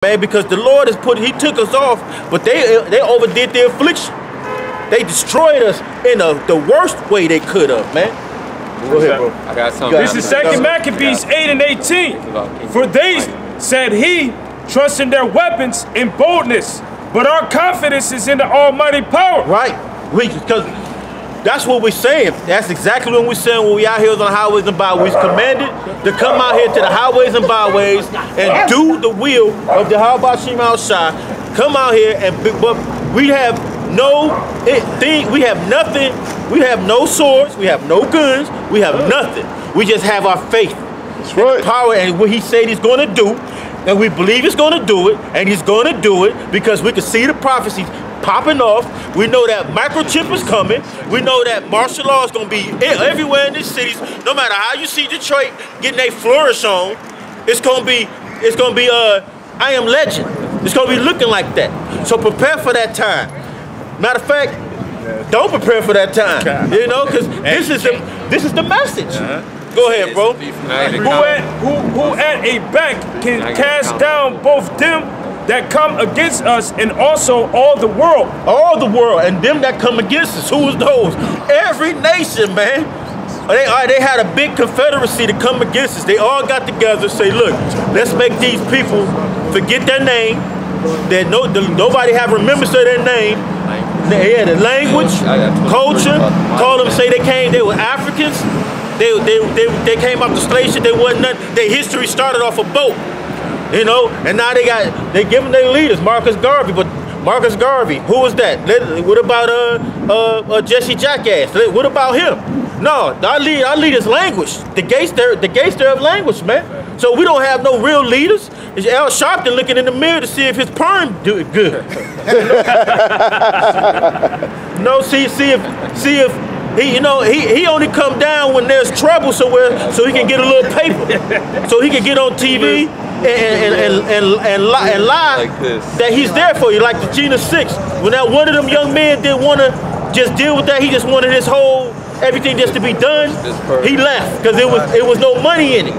man, because the Lord has he took us off, but they overdid the affliction. They destroyed us in the worst way they could have, man. Go ahead, bro. I got something. This is 2 Maccabees 8 and 18. For they, said he, trust in their weapons and boldness, but our confidence is in the almighty power. Right. Because that's what we're saying. That's exactly what we're saying when we out here on the highways and byways. Commanded to come out here to the highways and byways and do the will of the Habashim Al-Shah. Come out here but we have no thing. We have nothing. We have no swords. We have no guns. We have nothing. We just have our faith. That's right. Power and what he said he's going to do, and we believe he's going to do it, and he's going to do it because we can see the prophecies popping off. We know that microchip is coming. We know that martial law is going to be everywhere in these cities. No matter how you see Detroit getting a flourish on, it's going to be I Am Legend. It's going to be looking like that. So prepare for that time. Matter of fact, don't prepare for that time. You know, because this is the message. Go ahead, bro. Who at a back can cast down both them that come against us and also all the world. All the world, and them that come against us. Who is those? Every nation, man. They had a big confederacy to come against us. They all got together and say, look, let's make these people forget their name. That nobody have remembrance of their name. Yeah, the language, culture. Call them, say they were Africans. They came off the slave ship. They wasn't nothing. Their history started off a boat. You know, and now they give them their leaders, Marcus Garvey. But Marcus Garvey, who was that? What about Jesse Jackass? What about him? No, our leaders language. The gangster of language, man. So we don't have no real leaders. It's Al Sharpton looking in the mirror to see if his perm do it good. No, see if he only come down when there's trouble somewhere, so he can get a little paper, so he can get on TV and lie like that he's there for you, like the Gina 6. When that one of them young men didn't want to just deal with that, he just wanted his whole everything just to be done. He left because it was no money in it.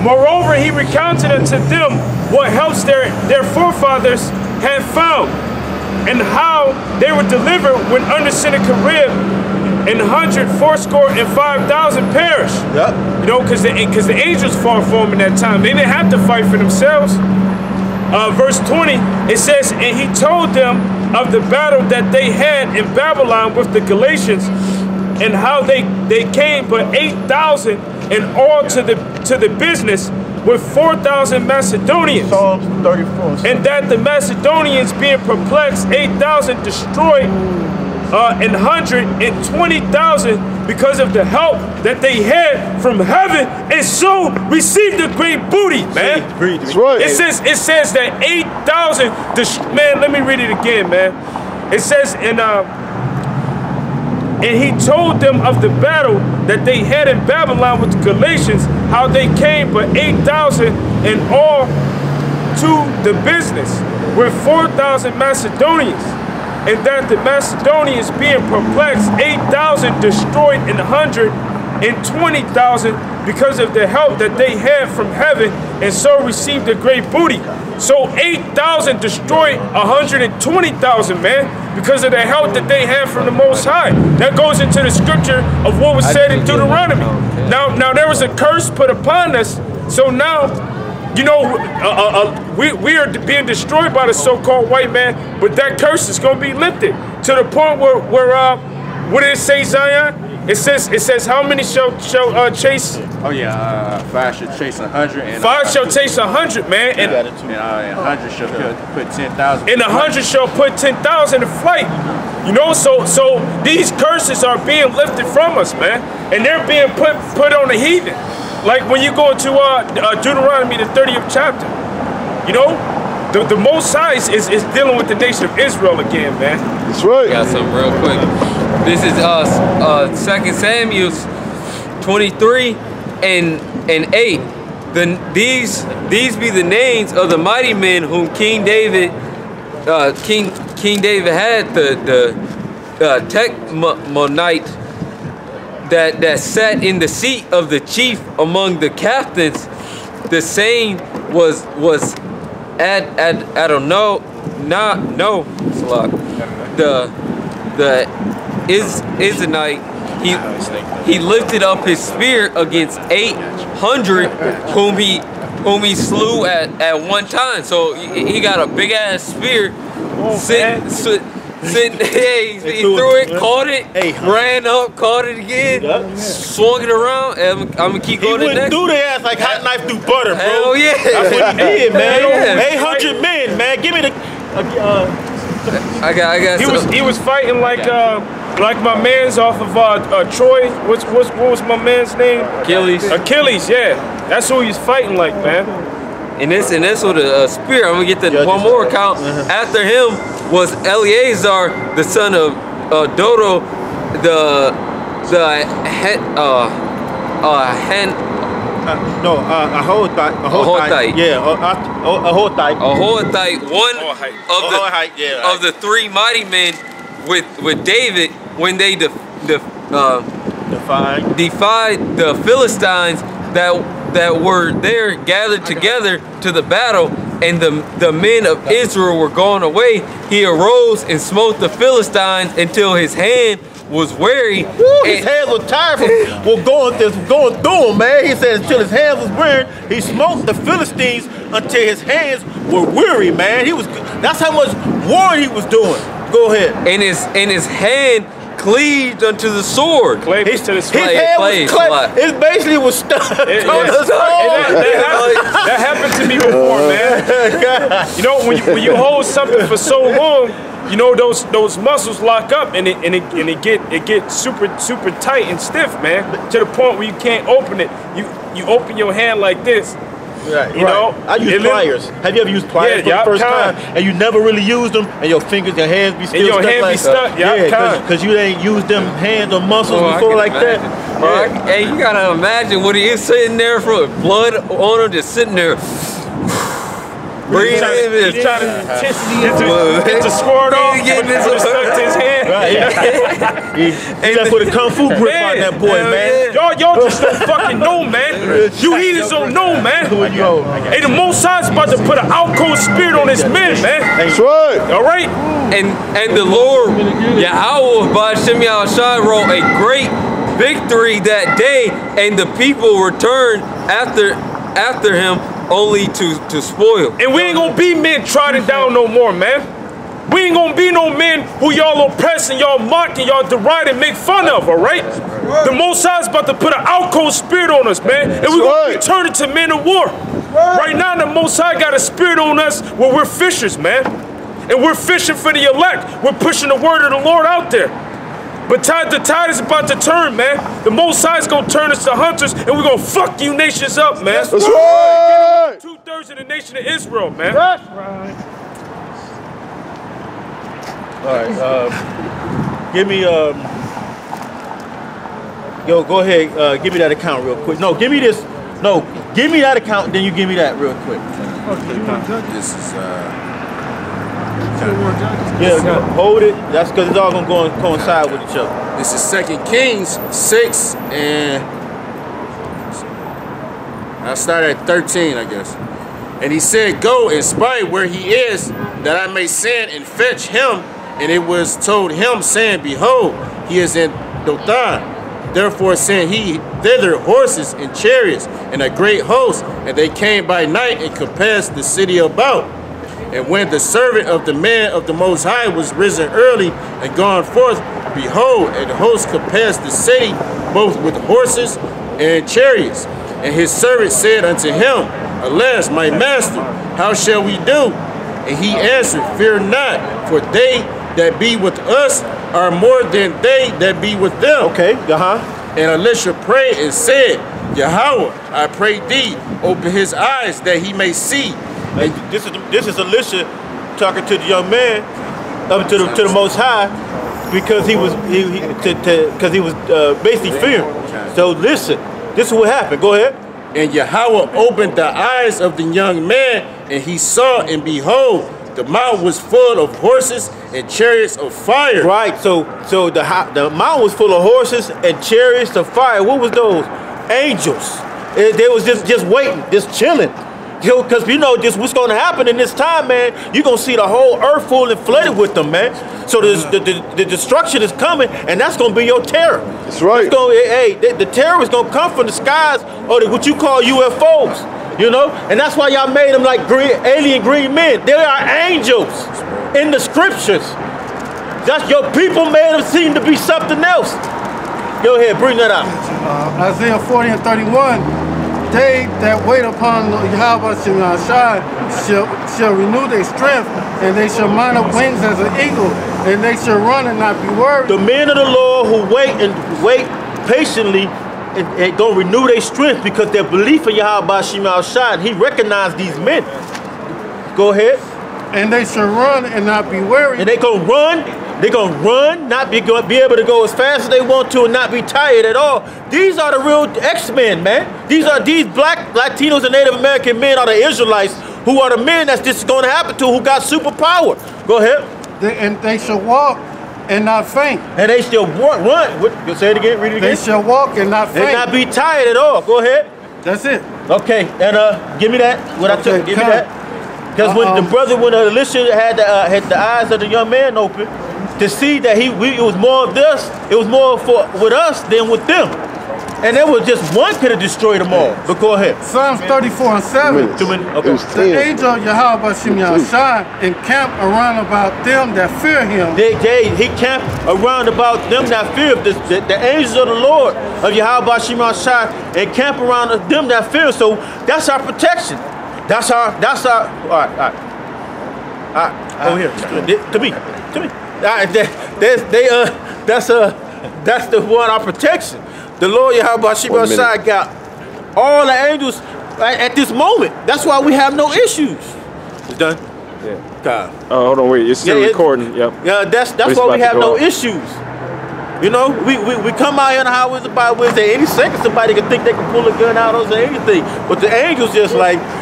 Moreover, he recounted unto them what helps their forefathers had found, and how they were delivered when under Sennacherib, and 185,000 perished. Yep. You know, because the angels fought for them in that time. They didn't have to fight for themselves. Verse 20, it says, and he told them of the battle that they had in Babylon with the Galatians, and how they came but 8,000 in all to the business, with 4,000 Macedonians. Psalms 34. And that the Macedonians, being perplexed, 8,000 destroyed, and 120,000 because of the help that they had from heaven, and so received a great booty, man. That's right. It says that 8,000. Man, let me read it again, man. It says and he told them of the battle that they had in Babylon with the Galatians, how they came but 8,000 in all to the business, with 4,000 Macedonians, and that the Macedonians, being perplexed, 8,000 destroyed, and 120,000 because of the help that they had from heaven, and so received a great booty. So 8,000 destroyed 120,000, man, because of the help that they had from the Most High. That goes into the scripture of what was said in Deuteronomy. Now there was a curse put upon us, so now, you know, we are being destroyed by the so-called white man, but that curse is going to be lifted to the point where what did it say, Zion? It says how many shall chase? Oh yeah, 5 shall chase 100. And 5 shall chase 100, man. And 100 shall put 10,000. And 100 shall put 10,000 to flight. You know, so these curses are being lifted from us, man, and they're being put on the heathen. Like when you go to Deuteronomy, the 30th chapter, you know, the Most High is dealing with the nation of Israel again, man. That's right. Got something real quick. This is 2 Samuel 23 and 8. These be the names of the mighty men whom King David had, the Techmonite that sat in the seat of the chief among the captains, the same was I don't know, it's a lot. The Israelite, he lifted up his spear against 800 whom he slew at one time. So he got a big ass spear. He threw it, caught it, ran up, caught it again, swung it around, and I'm gonna keep going to the next. He went through their ass like hot knife through butter, bro. Hell yeah. That's what he did, man. Yeah. 800 men, man. Give me the. I got. He was fighting like my man's off of Troy. What was my man's name? Achilles, yeah. That's who he's fighting like, man. And this with a spear. I'm gonna get the one more account. After him was Eleazar, the son of Dodo, Ahothite. Yeah, Ahothite, one of the three mighty men with David when they defied the Philistines that were there gathered together to the battle, and the men of Israel were gone away. He arose and smote the Philistines until his hand was weary. His hands were tired from going through them, man. He said until his hands was weary, he smote the Philistines until his hands were weary, man. That's how much war he was doing. Go ahead. And his hand cleaved unto the sword. His hand was it basically was stuck. That happened to me before, man. You know, when you hold something for so long, you know those muscles lock up and it get super tight and stiff, man. To the point where you can't open it. You open your hand like this. Right, you know, I use pliers. Have you ever used pliers for the first time and you never really used them, and your fingers, your hands be still stuck? Because you ain't used them hands or muscles before like that. Hey, you gotta imagine what he is sitting there for blood on him, just sitting there. Breathing in this. He's trying to get the squirt off, but it's stuck to his hand. Right. He just put a kung fu grip on that boy, man. Y'all just don't fucking know, man. You heathens don't know, man. Hey, the Most High's about to put an outcold spirit on his men, man. That's right. All right? And the Lord, Yahweh, by Shem Yahushua, wrote a great victory that day, and the people returned after him only to spoil. And we ain't gonna be men trodden down no more, man. We ain't gonna be no men who y'all oppress and y'all mock and y'all deride and make fun of, all right? The Most High's about to put an outcold spirit on us, man. And we're gonna be turning to men of war. Right now, the Most High got a spirit on us where we're fishers, man. And we're fishing for the elect. We're pushing the word of the Lord out there. But the tide is about to turn, man. The Most High is going to turn us to hunters, and we're going to fuck you nations up, man. That's right. 2/3 of the nation of Israel, man. That's right. All right. Give me, yo, go ahead. Give me that account real quick. No, give me this. No, give me that account, and then you give me that real quick. This is, yeah, hold it. That's because it's all going to coincide with each other. This is 2 Kings 6, and I'll start at 13, I guess. And he said, go and spy where he is, that I may send and fetch him. And it was told him, saying, behold, he is in Dothan. Therefore sent he thither horses and chariots and a great host, and they came by night and compassed the city about. And when the servant of the man of the Most High was risen early and gone forth, behold, and the host compassed the city, both with horses and chariots. And his servant said unto him, alas, my master, how shall we do? And he answered, fear not, for they that be with us are more than they that be with them. Okay, And Elisha prayed and said, Yahweh, I pray thee, open his eyes that he may see. Hey, this is Elisha talking to the young man, to the Most High, because he was basically fearing. So listen, this is what happened. Go ahead. And Yahweh opened the eyes of the young man, and he saw, and behold, the mount was full of horses and chariots of fire. Right. So the mount was full of horses and chariots of fire. What was those? Angels. They was just waiting, just chilling. Because you know just what's going to happen in this time, man. You're going to see the whole earth full and flooded with them, man. So the destruction is coming, and that's going to be your terror. That's right. The terror is going to come from the skies or what you call UFOs, you know? And that's why y'all made them like alien green men. They are angels in the scriptures. That's your people made them seem to be something else. Go ahead, bring that out. Isaiah 40 and 31. They that wait upon Yahweh shall renew their strength, and they shall mount up wings as an eagle, and they shall run and not be worried. The men of the Lord who wait patiently and gonna renew their strength because their belief in Yahweh Shai, and he recognized these men. Go ahead. And they shall run and not be weary. And they gonna run, not be able to go as fast as they want to and not be tired at all. These are the real X-Men, man. These black Latinos and Native American men are the Israelites, who are the men that's this is going to happen to, who got superpower. Go ahead. And they shall walk and not faint. And they shall run. Say it again, read it again. They shall walk and not faint. And not be tired at all. Go ahead. That's it. Okay, and give me that. What I took, give me that. Because when Elisha had the eyes of the young man open, to see that it was more of this, it was more with us than with them. And there was just one could have destroyed them all. But go ahead. Psalms 34 and 7. Okay. The angel of Yahweh Shai encamped around about them that fear him. He camped around about them that fear him. The angels of the Lord of Yahweh Shai encamp around them that fear him. So that's our protection. That's our all right. Over here. To me. That's the one, our protection. The Lord Yahweh Shai got all the angels at this moment. That's why we have no issues. It's done? Yeah. God. Oh, hold on, wait. It's still recording. Yep. Yeah, that's why we have no issues. You know, we come out here on the highways and byways, and any second somebody can think they can pull a gun out or anything. But the angels just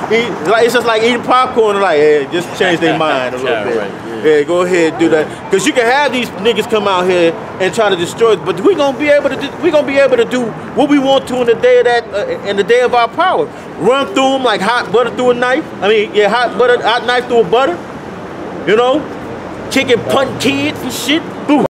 it's just like eating popcorn, like, hey, just change their mind a little bit. Right. Yeah, go ahead and do that. Because you can have these niggas come out here and try to destroy us, but we're gonna be able to do what we want to in the day of in the day of our power. Run through them like hot butter through a knife. Hot knife through a butter. You know, kicking, punting kids and shit. Boom.